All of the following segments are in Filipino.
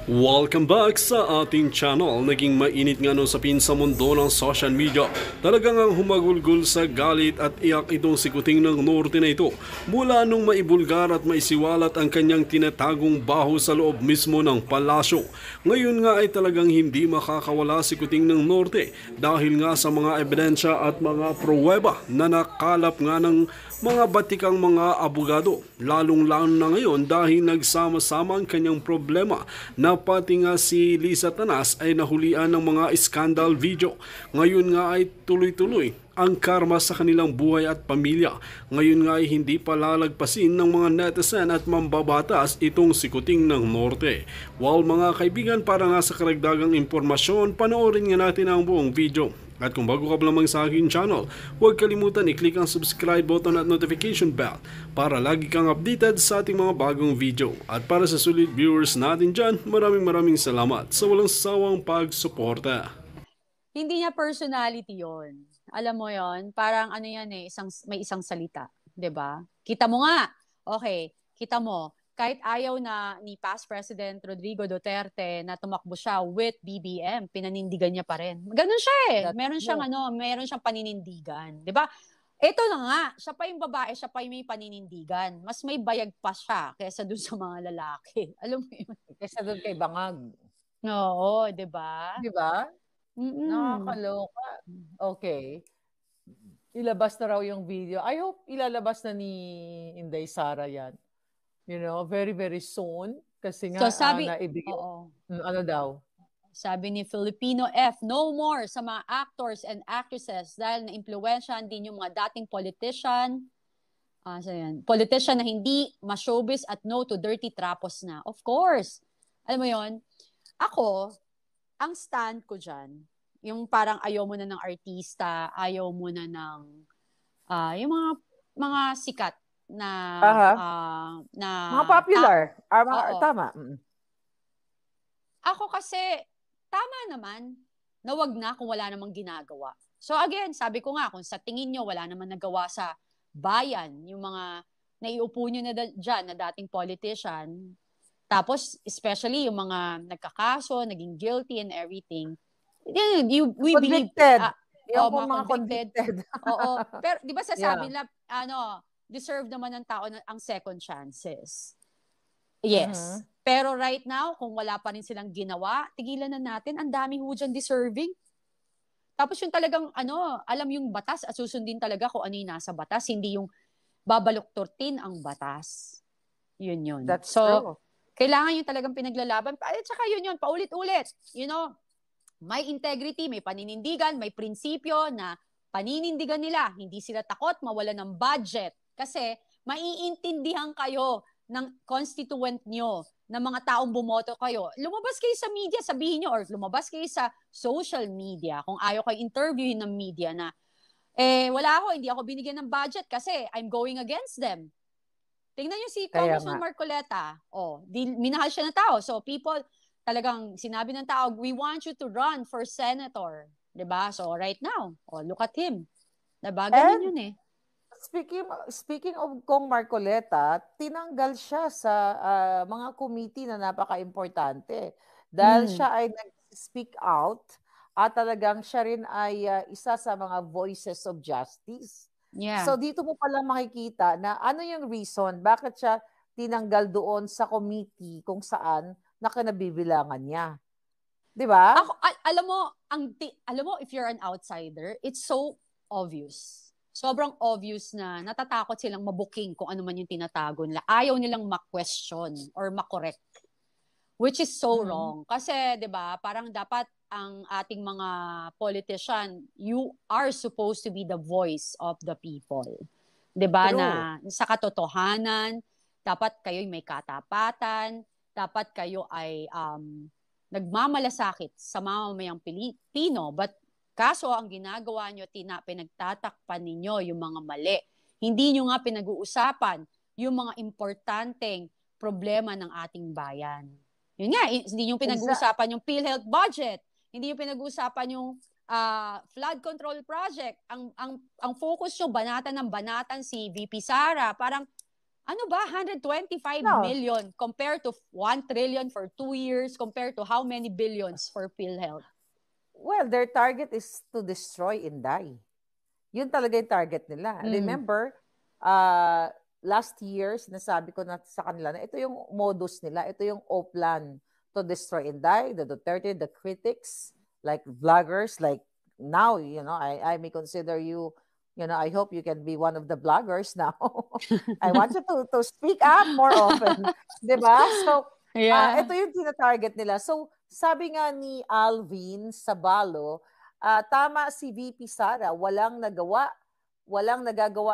Welcome back sa ating channel. Naging mainit nga no sapin sa mundo ng social media. Talagang ang humagulgol sa galit at iyak itong si Kuting ng Norte na ito. Mula nung maibulgar at maisiwalat ang kanyang tinatagong baho sa loob mismo ng palasyo. Ngayon nga ay talagang hindi makakawala si Kuting ng Norte dahil nga sa mga ebidensya at mga pruweba na nakalap nga ng mga batikang mga abogado, lalong-lalo na ngayon dahil nagsama-sama ang kanyang problema na pati nga si Lisa Tanas ay nahulian ng mga scandal video. Ngayon nga ay tuloy-tuloy ang karma sa kanilang buhay at pamilya. Ngayon nga ay hindi palalagpasin ng mga netizen at mambabatas itong si Kuting ng Norte. Well mga kaibigan, para nga sa karagdagang impormasyon, panoorin nga natin ang buong video. At kung bago ka pa lamang sa aking channel, huwag kalimutan i-click ang subscribe button at notification bell para lagi kang updated sa ating mga bagong video. At para sa sulit viewers natin dyan, maraming salamat sa walang sawang pagsuporta. Hindi niya personality yon. Alam mo yon, parang ano yan eh, may isang salita, 'di ba? Kita mo nga. Okay, kita mo. Kahit ayaw na ni past President Rodrigo Duterte na tumakbo siya with BBM, pinanindigan niya pa rin. Ganun siya eh. Meron siyang paninindigan, 'di ba? Ito na nga, siya pa yung babae, siya pa yung may paninindigan. Mas may bayag pa siya kaysa dun sa mga lalaki. Alam mo yun? Kaysa dun kay Bangag. Oo, 'di ba? 'Di ba? Nakakaloka. Okay. Ilabas na raw yung video. I hope ilalabas na ni Inday Sara yan. You know, very soon. Kasi nga, naibigay. Ano daw? Sabi ni Filipino F, no more sa mga actors and actresses dahil na-impluwensyahan din yung mga dating politician. Politician na hindi ma-showbiz at no to dirty trapos na. Of course. Alam mo yon, ako, ang stand ko dyan, yung parang ayaw mo na ng artista, ayaw mo na ng yung mga sikat na mga popular. Tama. Ako kasi, tama naman na wag na kung wala namang ginagawa. So again, sabi ko nga, kung sa tingin nyo wala namang nagawa sa bayan, yung mga naiupo nyo na dyan na dating politician, tapos especially yung mga nagkakaso, naging guilty and everything, we believe yung mga convicted. Oo. Pero di ba sasabi nila, deserve naman ng tao ang second chances. Yes. Pero right now, kung wala pa rin silang ginawa, tigilan na natin. Ang dami ho dyan deserving. Tapos yung talagang, alam yung batas at susundin talaga kung ano yung nasa batas. Hindi yung babalukturtin ang batas. Yun. That's true. Kailangan yung talagang pinaglalaban. At saka yun, paulit-ulit. You know, may integrity, may paninindigan, may prinsipyo na paninindigan nila. Hindi sila takot mawala ng budget. Kasi maiintindihan kayo ng constituent nyo, ng mga taong bumoto kayo. Lumabas kayo sa media, sabihin nyo, or lumabas kayo sa social media, kung ayaw kayo interviewin ng media na, wala ako, hindi ako binigyan ng budget kasi I'm going against them. Tingnan nyo si Congressman Marcoleta. Minahal siya ng tao. So people, talagang sinabi ng tao, we want you to run for senator. Diba? So right now, look at him. Diba? Ganun yun eh. Speaking of Kong Marcoleta, tinanggal siya sa mga committee na napaka-importante. Dahil siya ay nag-speak out at talagang siya rin ay isa sa mga voices of justice. Yeah. So dito mo pala makikita na ano yung reason bakit siya tinanggal doon sa committee kung saan na kinabibilangan niya. 'Di ba? Alam mo, if you're an outsider, it's so obvious. Sobrang obvious na natatakot silang mabuking kung ano man yung tinatago nila. Ayaw nilang ma-question or ma-correct. Which is so wrong. Kasi, di ba, parang dapat ang ating mga politician, you are supposed to be the voice of the people. Di ba, na sa katotohanan, dapat kayo may katapatan, dapat kayo ay nagmamalasakit sa mamamayang Pilipino, but kaso ang ginagawa nyo, pinagtatakpan ninyo yung mga mali. Hindi nyo nga pinag-uusapan yung mga importanteng problema ng ating bayan. Yun nga, hindi nyo pinag-uusapan yung PhilHealth budget. Hindi nyo pinag-uusapan yung flood control project. Ang focus nyo, banatan ng banatan si VP Sara. Parang Ano ba? 125 No. million compared to 1 trillion for 2 years compared to how many billions for PhilHealth? Well, their target is to destroy Inday. Yun talaga yung target nila. Remember, last year, sinasabi ko na sa kanila na ito yung modus nila, ito yung O-plan to destroy Inday, the Duterte, the critics, like vloggers, like now, I may consider you, I hope you can be one of the bloggers now. I want you to speak up more often. Diba? So, ito yung tina-target nila. So, sabi nga ni Alvin Sabalo, tama si VP Sara, walang nagagawa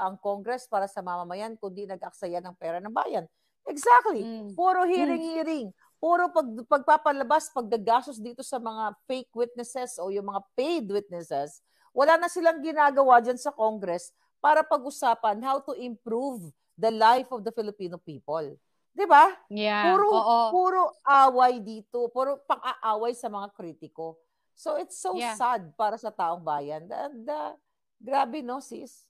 ang Congress para sa mamamayan kundi nag-aksaya ng pera ng bayan. Exactly. Puro hearing. Puro pagpapalabas, pagdagastos dito sa mga fake witnesses o yung mga paid witnesses. Wala na silang ginagawa dyan sa Congress para pag-usapan how to improve the life of the Filipino people. 'Di ba? Yeah. Puro away dito, puro pang-aaway sa mga kritiko. So it's so sad para sa taong bayan. And grabe, no, sis?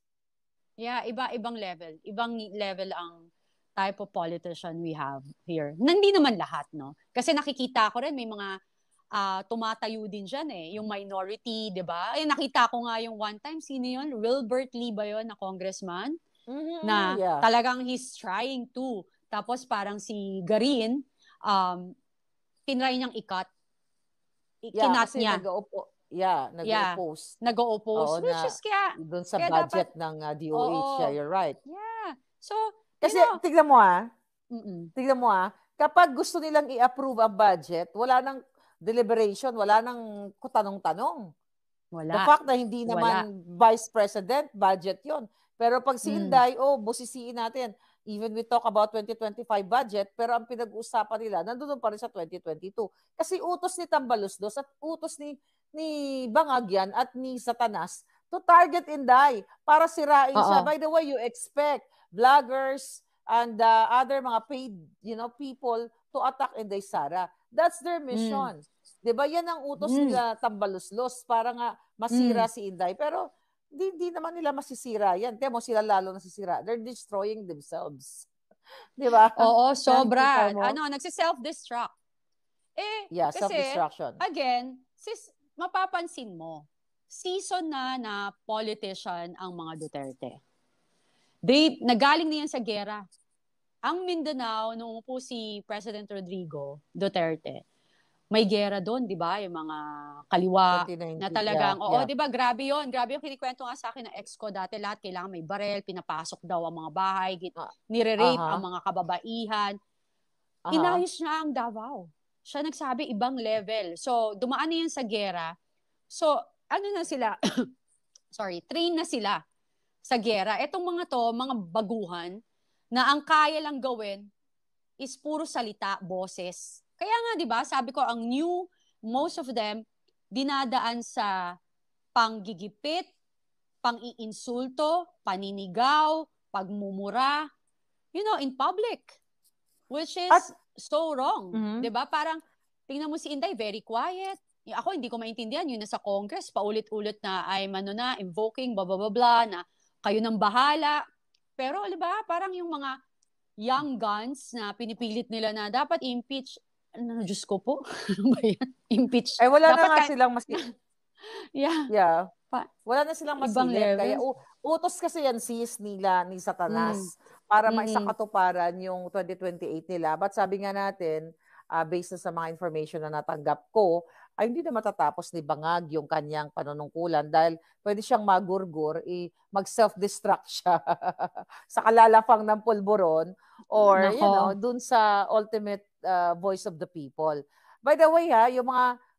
Yeah, ibang level. Ibang level ang type of politician we have here. Hindi naman lahat, no? Kasi nakikita ko rin may mga tumatayo din dyan yung minority, di ba? Nakita ko nga yung one time, sino yun? Wilbert Lee ba yun na congressman? Na talagang he's trying to. Tapos parang si Garin, tinry niyang ikat. Kinat niya. Nag-oppose. Nag-oppose. Which is kaya... Doon sa budget ng DOH, you're right. Yeah. So, kasi, tignan mo kapag gusto nilang i-approve ang budget, wala nang deliberation, wala nang kutanong-tanong. Wala. The fact na hindi naman Vice President, budget yon. Pero pag si Inday, busisiin natin. Even we talk about 2025 budget, pero ang pinag-uusapan nila, nandun pa rin sa 2022. Kasi utos ni Tambaluslos at utos ni Bangag yan at ni Satanas to target Inday para sirain siya. By the way, you expect vloggers and other mga paid people to attack Inday Sara. That's their mission. 'Di ba? Yan ang utos nila Tambaluslos para nga masira si Inday. Pero di naman nila masisira yan. Tiyan mo, sila lalo nasisira. They're destroying themselves. 'Di ba? Oo, sobra. Nagsi-self-destruct. Kasi, self-destruction. Again, mapapansin mo, season na politician ang mga Duterte. Nagaling na yan sa gera. Ang Mindanao, nung po si President Rodrigo Duterte, may gera doon, di ba? Yung mga kaliwa 2019, na talagang, di ba? Grabe yun. Grabe yung kinikwento nga sa akin ng ex ko dati. Lahat kailangan may barel, pinapasok daw ang mga bahay, nire-rape ang mga kababaihan. Inayos niya ang Davao. Siya nagsabi, ibang level. So, dumaan na yan sa gera. So, ano na sila? Train na sila sa gera. Etong mga to, mga baguhan, na ang kaya lang gawin is puro salita, boses. Kaya nga, di ba, sabi ko, most of them, dinadaan sa panggigipit, pang-iinsulto, paninigaw, pagmumura, in public. Which is so wrong. Di ba? Parang, tingnan mo si Inday, very quiet. Ako, hindi ko maintindihan. Yun nasa Congress, paulit-ulit na invoking, blah, blah, blah, blah, na kayo nang bahala. Pero, di ba, parang yung mga young guns na pinipilit nila na dapat impeach. Diyos ko po. Ano ba yan? Impeach. Wala dapat na nga silang Yeah. Wala na silang masilip. Kaya utos kasi yan nila ni Satanas para maisakatuparan yung 2028 nila. But sabi nga natin, based sa mga information na natanggap ko, ay hindi na matatapos ni Bangag yung kanyang panunungkulan dahil pwede siyang magurgur, mag-self-destruct siya sa kalalafang ng pulburon or, dun sa ultimate voice of the people. By the way,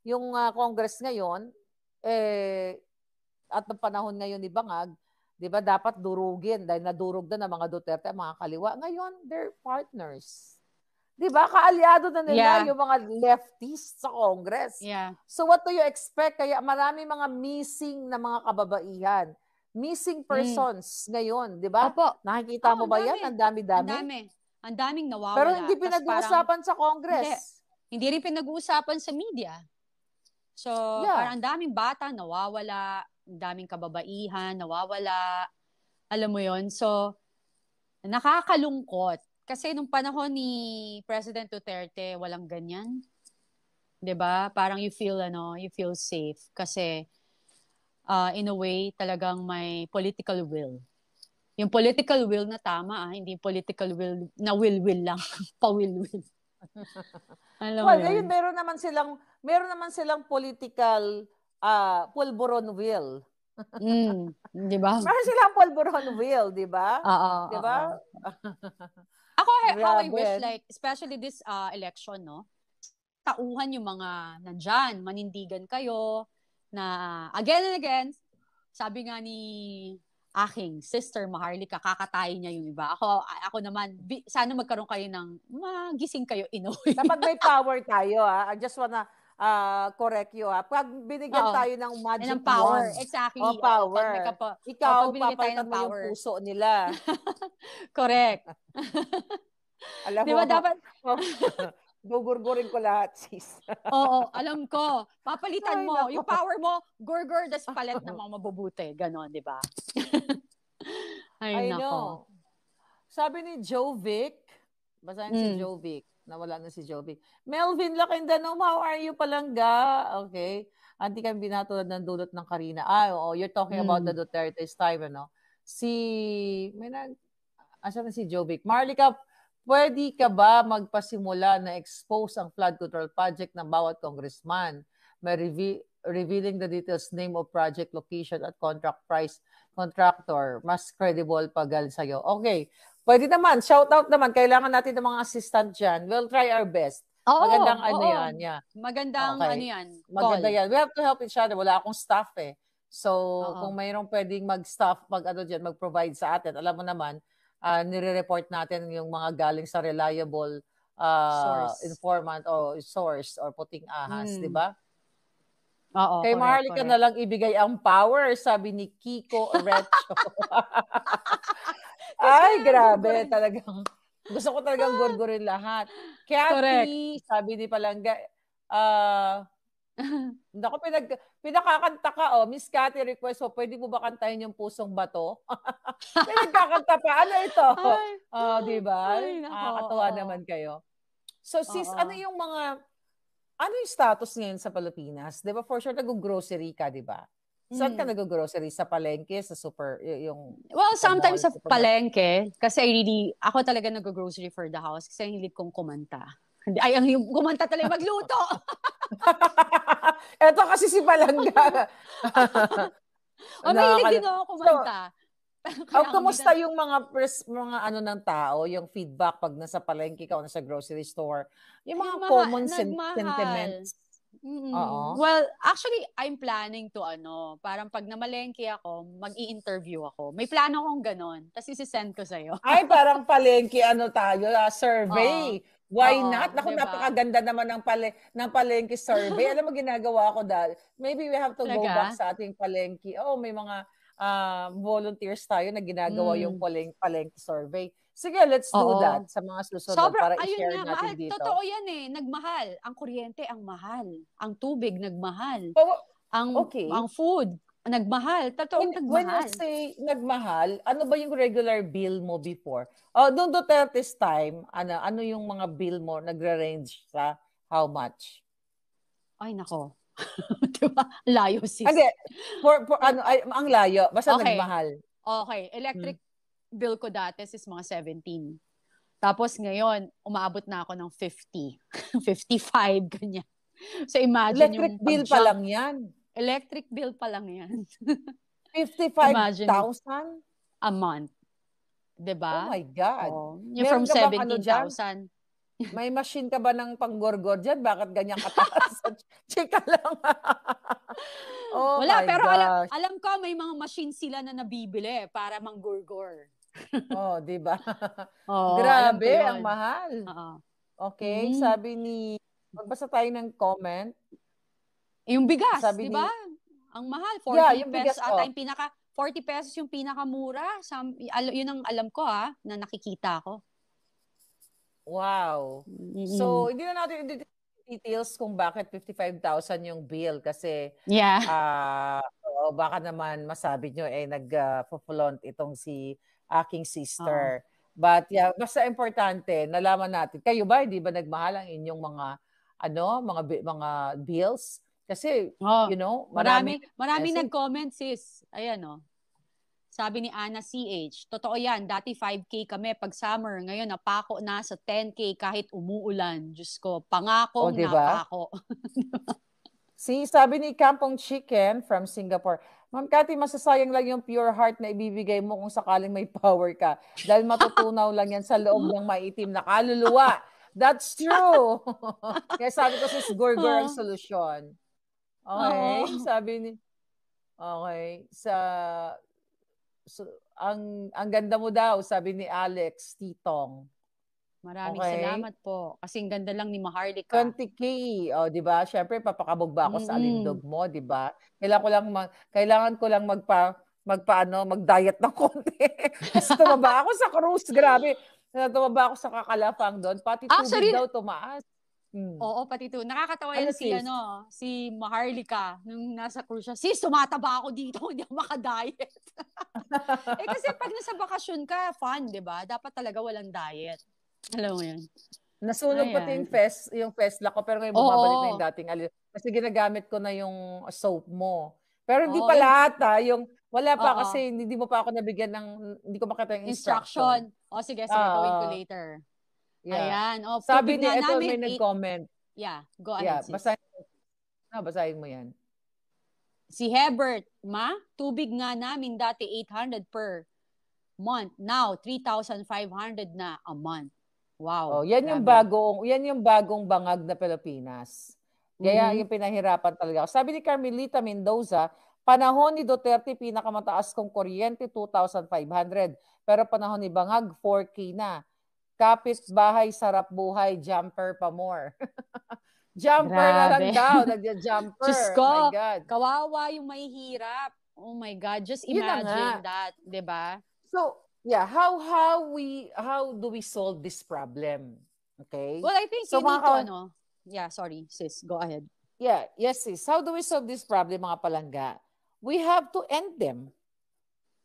yung Congress ngayon, at ng panahon ngayon ni Bangag, di ba dapat durugin dahil nadurog na ng mga Duterte, mga kaliwa. Ngayon, they're partners. Di ba? Kaalyado na nila yung mga leftists sa Congress. Yeah. So what do you expect? Kaya marami mga missing na mga kababaihan. Missing persons ngayon, di ba? Opo. Nakikita mo ba yan? Ang dami-dami. Ang daming nawawala. Pero hindi pinag-uusapan sa Congress. Hindi rin pinag-uusapan sa media. So, parang ang daming bata nawawala, ang daming kababaihan nawawala. Alam mo yon. So, Nakakalungkot. Kasi nung panahon ni President Duterte, walang ganyan. 'Di ba? Parang you feel safe kasi in a way talagang may political will. Yung political will na tama, hindi political will na will lang, pa-will. Alam mo Well, yun? ayun, meron naman silang political pulburon will. Di ba? Meron silang pulburon will, di ba? Oo, Di ba? Ako, how I Grabe. wish, like, especially this election, no? Tauhan yung mga nandyan, manindigan kayo, na again and again, sabi nga ni aking sister Maharlika, kakatayin niya yung iba. Ako naman, sana magkaroon kayo ng magising kayo inuwi. Dapat may power tayo, ha? I just wanna correct you, ha? Pag binigyan tayo ng magic power, wand, exactly. power. Ikaw, papalitan mo yung puso nila. Correct. Alam diba, mo, dapat... gugurgurin ko lahat, sis. Oo, alam ko. Papalitan mo. Yung power mo, gurgur, das palit na mga mabubuti. Ganon, di ba? I know. Sabi ni Jovic, basahin si Jovic. Nawala na si Jovic. Melvin Lacandanom, how are you, Palangga? Okay. Anti kang binatulad ng dulot ng Karina. You're talking about the Duterte's time, ano? Asa na si Jovic? Marlica, pwede ka ba magpasimula na expose ang flood control project ng bawat congressman? May revealing the details, name of project, location, at contract price, contractor. Mas credible pagal sa'yo. Okay. Pwede naman. Shout out naman. Kailangan natin ng mga assistant dyan. We'll try our best. Magandang yan. Yeah. Magandang yan. Maganda yan. We have to help each other. Wala akong staff eh. So, kung mayroong pwedeng mag-staff, mag-provide sa atin, alam mo naman, nire-report natin yung mga galing sa reliable informant o source or puting ahas, di ba? Oo, kay Maharlika na lang ibigay ang power, sabi ni Kiko Recho. Ay, grabe. Talagang, gusto ko talagang gurgurin lahat. Kathy, sabi ni Palangga, Naku, pinakakanta ka, Miss Cathy request mo, pwede mo ba kantahin yung Pusong Bato? Pinagkakanta pa. Ano ito? Diba? Nakakatawa naman kayo. So, sis, ano yung status ngayon sa Pilipinas? Diba, for sure, nag-grocery ka, diba? Saan ka nag-grocery? Sa palengke? Sa super, Well, sometimes sa palengke, kasi ako talaga nag-grocery for the house kasi hilig kong kumanta. Ang kumanta talaga, magluto! Eto kasi si Palangga. Mahilig din ako kumanta. Kamusta yung mga ng tao, yung feedback pag nasa palengke ka o nasa grocery store? Yung mga common sentiments. Well, actually, I'm planning to parang pag namalengke ako, mag-i-interview ako. May plano akong ganon. Tapos isi-send ko sa'yo. Ay, parang palengke tayo, survey. Why not? Naku, diba? Napakaganda naman ng palengke survey. Alam mo, ginagawa ko dahil. Maybe we have to go back sa ating palengke. May mga volunteers tayo na ginagawa yung palengke survey. Sige, let's do that sa mga susunod para i-share natin dito. Totoo yan nagmahal. Ang kuryente, ang mahal. Ang tubig, nagmahal. Ang food, nagmahal. Totoo, nagmahal. When you say nagmahal, ano ba yung regular bill mo before? Noong Duterte's time, ano yung mga bill mo nagre-range sa how much? Ay, nako. Diba? Layo, sis. Hindi. Ang layo. Basta nagmahal. Okay. Electric bill ko dati is mga 17. Tapos ngayon, umaabot na ako ng 50. 55, ganyan. So imagine electric bill pa lang yan. Electric bill pa lang yan. 55,000? A month. Diba? Oh my God. Yung from 17,000. May machine ka ba ng panggorgor dyan? Bakit ganyan kataas? Chika lang. Wala, pero alam ko may mga machine sila na nabibili para manggurgor. Diba? Grabe, ang mahal. Okay, sabi ni, magbasa tayo ng comment. Yung bigas, diba? Ang mahal, 40 pesos ata yung 40 pesos yung pinakamura. Yun ang alam ko na nakikita ko. Wow. So, hindi na natin details kung bakit 55,000 yung bill kasi baka naman masabi nyo nag-flaunt itong si aking sister. But yeah, basta importante, nalaman natin. Kayo ba, hindi ba nagmahal ang inyong mga bills? Kasi, Oh, maraming maraming expensive. nag-comment, sis. Ayan, Sabi ni Ana CH, totoo yan, dati 5K kami pag summer, ngayon napako na sa 10K kahit umuulan. Diyos ko, O, pangakong di ba? napako. Sabi ni Kampong Chicken from Singapore, Ma'am Cathy, masasayang lang yung pure heart na ibibigay mo kung sakaling may power ka. Dahil matutunaw lang yan sa loob ng maitim na kaluluwa. That's true. Kaya sabi ko, sis, gurgur ang solusyon. Okay? Oo. Okay. Ang ganda mo daw, sabi ni Alex Titong. Maraming Okay. salamat po. Kasing ganda lang ni Maharlika. 20K, di ba? Syempre, papakabog ba ako sa alindog mo, di ba? Kailangan ko lang mag-diet ng konti. Kasi tumaba ako sa cruise, grabe. Tumaba ako sa kakalapang doon. Pati Actually, tubig daw tumaas. Oo, pati to. Nakakatawa Ano, yan si Maharlika nung nasa cruise siya. Sis, tumataba ako dito, hindi ako makadiet. Kasi pag nasa bakasyon ka, fun, di ba? Dapat talaga walang diet. Alam mo yan. Nasunog pati yung Festla ko, pero ngayon bumabalik na yung dating kasi ginagamit ko na yung soap mo. Pero hindi pa lahat wala pa kasi hindi mo pa ako nabigyan hindi ko makita yung instruction. Sige, gawin ko later. Yeah. Ayan. Sabi ni nga ito, namin, may nag-comment. Yeah, go ahead, sis. Basahin mo yan. Si Hebert, tubig nga namin dati 800 per month. Now, 3,500 na a month. Wow. Yan yung bagong bangag na Pilipinas. Kaya yung pinahirapan talaga. Sabi ni Carmelita Mendoza, panahon ni Duterte pinakamataas kong kuryente 2,500. Pero panahon ni Bangag 4K na. Kapit bahay, sarap buhay, jumper pa more. Jumper na lang daw, nagja-jumper. Diyos ko, oh my God. Kawawa yung mahihirap. Oh my God, just imagine that, 'di ba? So, yeah, how do we solve this problem? Okay? Well, I think you need to Yeah, sorry, sis, go ahead. Yeah, yes, sis. How do we solve this problem, mga palangga? We have to end them.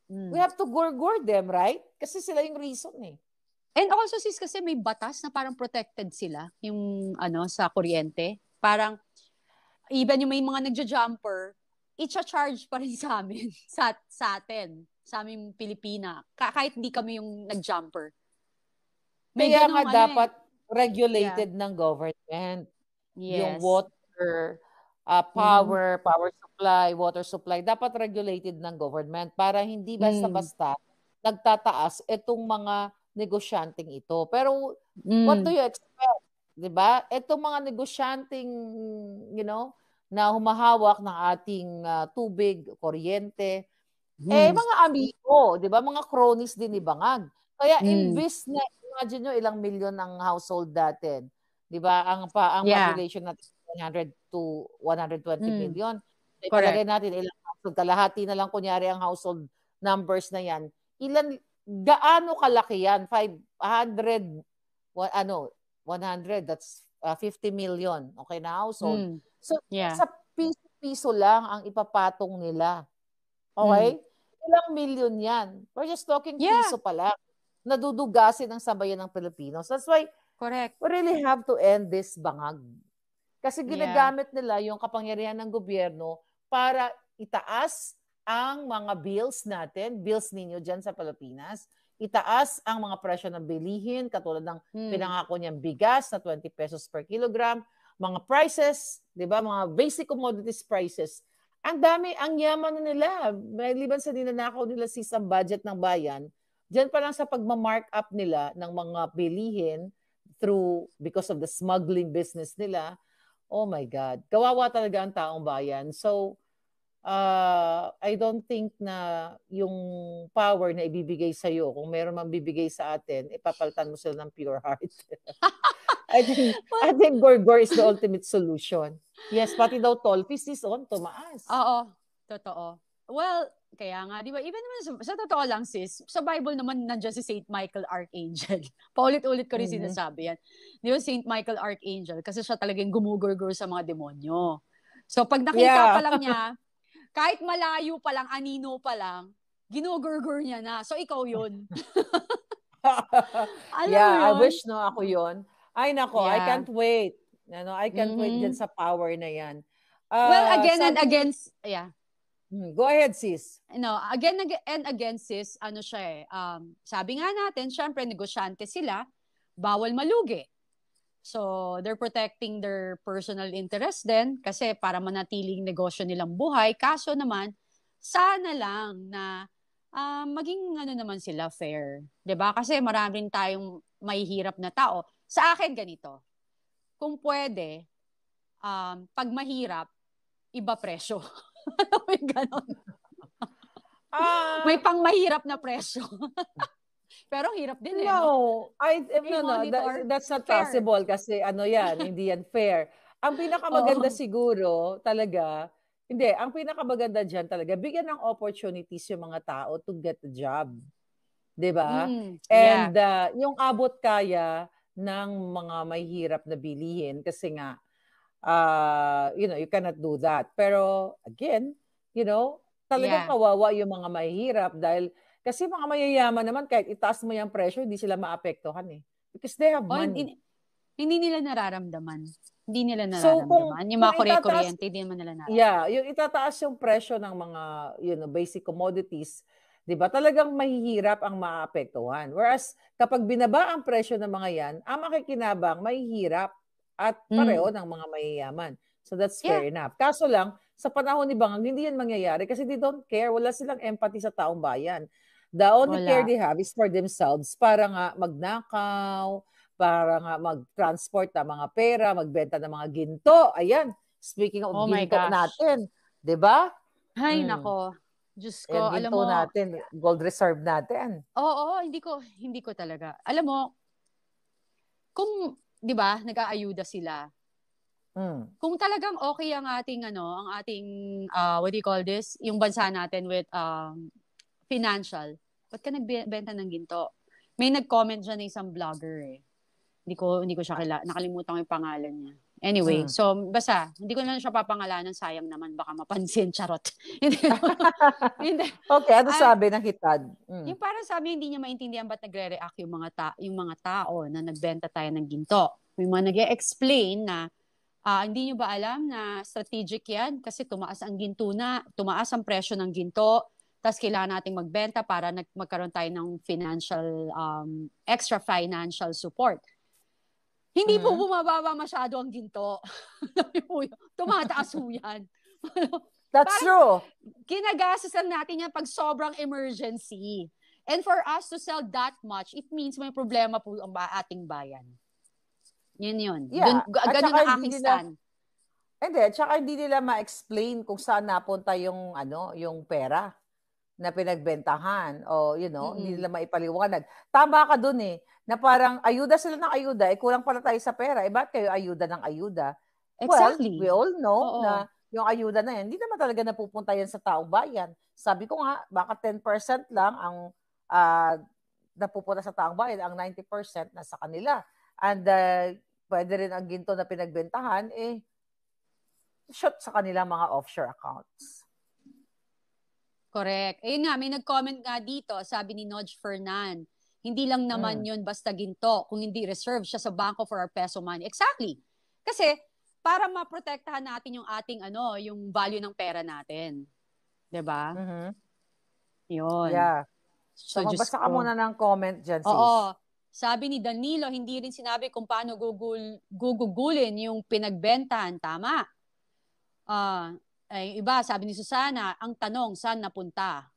We have to gurgur them, right? Kasi sila yung reason eh. And also, sis, kasi may batas na parang protected sila, yung sa kuryente. Parang, even yung may mga nagja-jumper, i-charge pa rin sa amin, sa atin, sa aming Pilipina, kahit hindi kami yung nag-jumper. Kaya nga dapat regulated ng government. Yes. Yung water, power supply, water supply, dapat regulated ng government para hindi basta-basta nagtataas itong mga negosyanteng ito. Pero what do you expect? 'Di ba? Itong mga negosyanteng, na humahawak ng ating tubig, kuryente, mga amigo, 'di ba? Mga cronies din ni Bangag. Kaya imbis na imagine nyo ilang milyon ang household natin. 'Di ba? Ang population natin 100 to 120 million. Ipalagay natin ilang household, kalahati na lang kunyari ang household numbers na 'yan. Gaano kalaki yan? 100, that's 50 million. Okay na household. So, sa piso-piso lang ang ipapatong nila. Okay? Ilang million yan. We're just talking piso pa lang. Nadudugasin ang sambayan ng Pilipinos. That's why we really have to end this bangag. Kasi ginagamit nila yung kapangyarihan ng gobyerno para itaas ang mga bills natin, bills ninyo dyan sa Pilipinas, itaas ang mga presyo ng bilihin, katulad ng pinangako niyang bigas na 20 pesos per kilogram, mga prices, di ba, mga basic commodities prices. Ang dami, ang yaman na nila. Maliban sa ninanakaw nila ang budget ng bayan, dyan pa lang sa pagmamark up nila ng mga bilihin because of the smuggling business nila, oh my God, kawawa talaga ang taong bayan. So, I don't think na yung power na ibibigay sa iyo, kung meron mang bibigay sa atin, ipapalitan mo sila ng pure heart. I think gurgur is the ultimate solution. Yes, pati daw toll fees is tumaas. Oo, totoo. Well, kaya nga, di ba, even naman sa totoo lang, sis, sa Bible naman nandiyan si Saint Michael Archangel. Paulit-ulit ko rin sinasabi yan. Di ba, Saint Michael Archangel, kasi siya talagang gumugurgur sa mga demonyo. So, pag nakita pa lang niya, kahit malayo pa lang, anino pa lang, ginugurgur niya na. So, ikaw yun. Alam mo Yeah, I yun? wish no ako yon. Ay nako, I Yeah. can't wait. Ano, I can't wait dyan Mhm. sa power na yan. Well, again and Sabi ni, again, yeah. go ahead sis. Again and again, sis, ano siya eh, sabi nga natin, syempre, negosyante sila, bawal malugi. So, they're protecting their personal interest din kasi para manatiling negosyo nilang buhay. Kaso naman, sana lang na maging ano naman sila fair. 'Di ba? Kasi maraming tayong mahihirap na tao. Sa akin, ganito. Kung pwede, pag mahirap, iba presyo. May ganon. May Ah, pang mahirap na presyo. Pero hirap din eh, no? no, no, I-monitor. that's not Fair. possible kasi ano yan, hindi yan fair. Ang pinakamaganda Oo. siguro talaga, hindi, ang pinakamaganda dyan talaga, bigyan ng opportunities yung mga tao to get the job. 'Di ba? Yeah. And yung abot kaya ng mga mahihirap na bilihin kasi nga you cannot do that. Pero again, talagang Yeah. kawawa yung mga mahihirap dahil kasi mga mayayaman naman kahit itaas mo yung presyo, hindi sila maapektuhan eh. Because they have O, money. hindi nila nararamdaman. Hindi nila So nararamdaman. Yung mga itataas, kuryente, hindi naman nila nararamdaman. yung itataas yung presyo ng mga basic commodities, 'di ba? Talagang mahihirap ang maapektuhan. Whereas kapag binaba ang presyo ng mga 'yan, ang makikinabang mahihirap at pareho ng mga mayayaman. So that's Yeah. fair enough. Kaso lang, sa panahon ni Bangang, hindi yan mangyayari kasi they don't care. Wala silang empathy sa taong bayan. The only care Wala. they have is for themselves para nga magnakaw, para nga mag-transport ng mga pera, magbenta ng mga ginto. Ayan, speaking of Oh my ginto gosh. natin, 'di ba? Ay, nako. Diyos ko, Ayan, alam ginto mo, natin, gold reserve natin. oo, hindi ko talaga. Alam mo, kung, 'di ba, nag-aayuda sila. Kung talagang okay ang ating what do you call this? Yung bansa natin with financial, ba't ka nagbenta ng ginto? May nag-comment dyan na isang vlogger eh. Hindi ko siya nakalimutan ko yung pangalan niya. Anyway, so basta, hindi ko na siya papangalanan, sayang naman, baka mapansin, charot. Hindi. Okay, ano sabi ng hitad? Yung parang sabi, hindi niya maintindihan ba't nagre-react yung mga tao na nagbenta tayo ng ginto. Yung mga nag-explain na hindi nyo ba alam na strategic yan? Kasi tumaas ang presyo ng ginto, tapos kailangan nating magbenta para magkaroon tayo ng extra financial support. Hindi po bumababa masyado ang ginto. Tumataas po yan. That's true. Ginagastusan natin yan pag sobrang emergency. And for us to sell that much, it means may problema po ang ating bayan. Yun. Yeah. Ganun ang aking stand. Hindi, tsaka hindi nila ma-explain kung saan napunta yung pera na pinagbentahan o hindi nila maipaliwanag. Tama ka dun eh, na parang ayuda sila ng ayuda, kulang pala tayo sa pera, ba't kayo ayuda ng ayuda? Exactly. Well, we all know Oo. na yung ayuda na yan, hindi naman talaga napupunta yan sa taong bayan. Sabi ko nga, baka 10% lang ang napupunta sa taong bayan, ang 90% nasa kanila. And pwede rin ang ginto na pinagbentahan, shot sa kanilang mga offshore accounts. Correct. Ayun nga, may nag-comment nga dito, sabi ni Nodge Fernan, hindi lang naman yun basta ginto, kung hindi reserve siya sa Banco for our peso money. Exactly. Kasi, para maprotektahan natin yung ating, yung value ng pera natin. 'Di ba? Yun. Yeah. So magbasa ka muna ng comment dyan, sis. Oo. Sabi ni Danilo, hindi rin sinabi kung paano gugugulin yung pinagbentahan. Tama. Ay, iba, sabi ni Susana, ang tanong, saan napunta?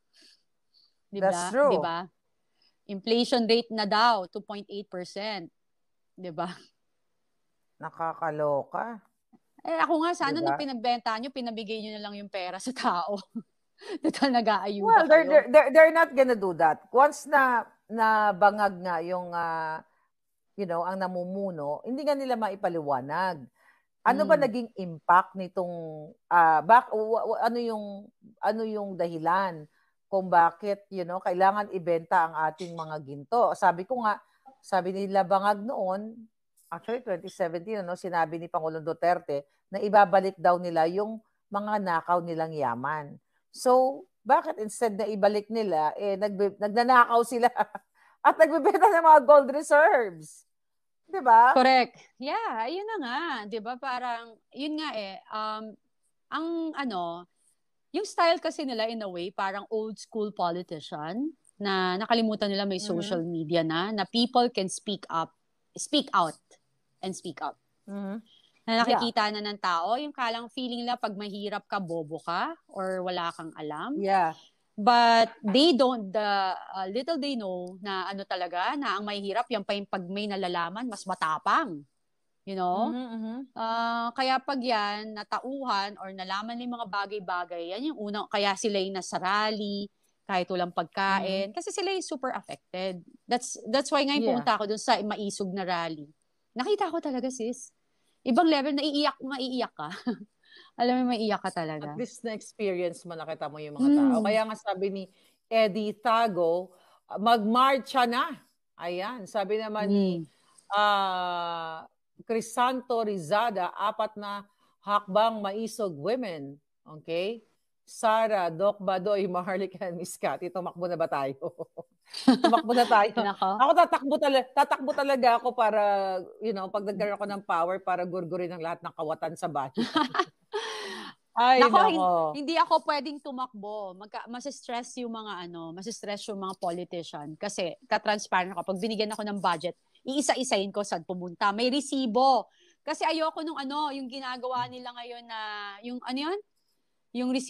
Diba? That's true. Diba? Inflation rate na daw, 2.8%. Diba? Nakakaloka. Ako nga, sana nung pinagbentahan nyo, pinabigay nyo na lang yung pera sa tao. Total, nag-aayuda kayo. They're not gonna do that. Once na bangag nga yung, ang namumuno, hindi nga nila maipaliwanag. Ano ba naging impact nitong ano yung dahilan kung bakit kailangan ibenta ang ating mga ginto? Sabi nila Bangag noon, actually 2017 sinabi ni Pangulong Duterte na ibabalik daw nila yung mga nakaw nilang yaman. So, bakit instead na ibalik nila nagnanakaw sila at nagbebenta ng mga gold reserves. 'Di ba? Correct. Yeah, yun na nga. 'Di ba? Parang, yun nga ang yung style kasi nila in a way, parang old school politician, na nakalimutan nila may social media na people can speak out, and speak out. Na nakikita na ng tao, yung kalang feeling nila pag mahirap ka, bobo ka, or wala kang alam. Yeah. But they don't, little they know na talaga, na ang mahirap, yan pa yung pag may nalalaman, mas matapang. You know? Kaya pag yan, natauhan or nalaman yung mga bagay-bagay, yan yung unang, kaya sila yung nasa rally, kahit walang pagkain. Kasi sila yung super affected. That's why ngayon pumunta ako dun sa maisog na rally. Nakita ko talaga, sis. Ibang level, maiiyak ka. Alam mo, maiiyak ka talaga. At least na-experience mo, nakita mo yung mga tao. Kaya nga sabi ni Eddie Tago, magmarcha na. Ayan, sabi naman ni Crisanto Rizada, 4 na hakbang maisog women. Okay? Sara, Doc Badoy, Maharlika, Miss Cathy, tumakbo na ba tayo? Tumakbo na tayo. Ako tatakbo talaga ako para, pag nagkaroon ako ng power, para gurgurin ang lahat ng kawatan sa bahay. Ay, nako. Hindi ako pwedeng tumakbo. Masistress yung mga politician. Kasi, ka-transparent ako. Pag binigyan ako ng budget, iisa-isayin ko saan pumunta. May resibo. Kasi ayoko yung ginagawa nila ngayon na, yung resibo.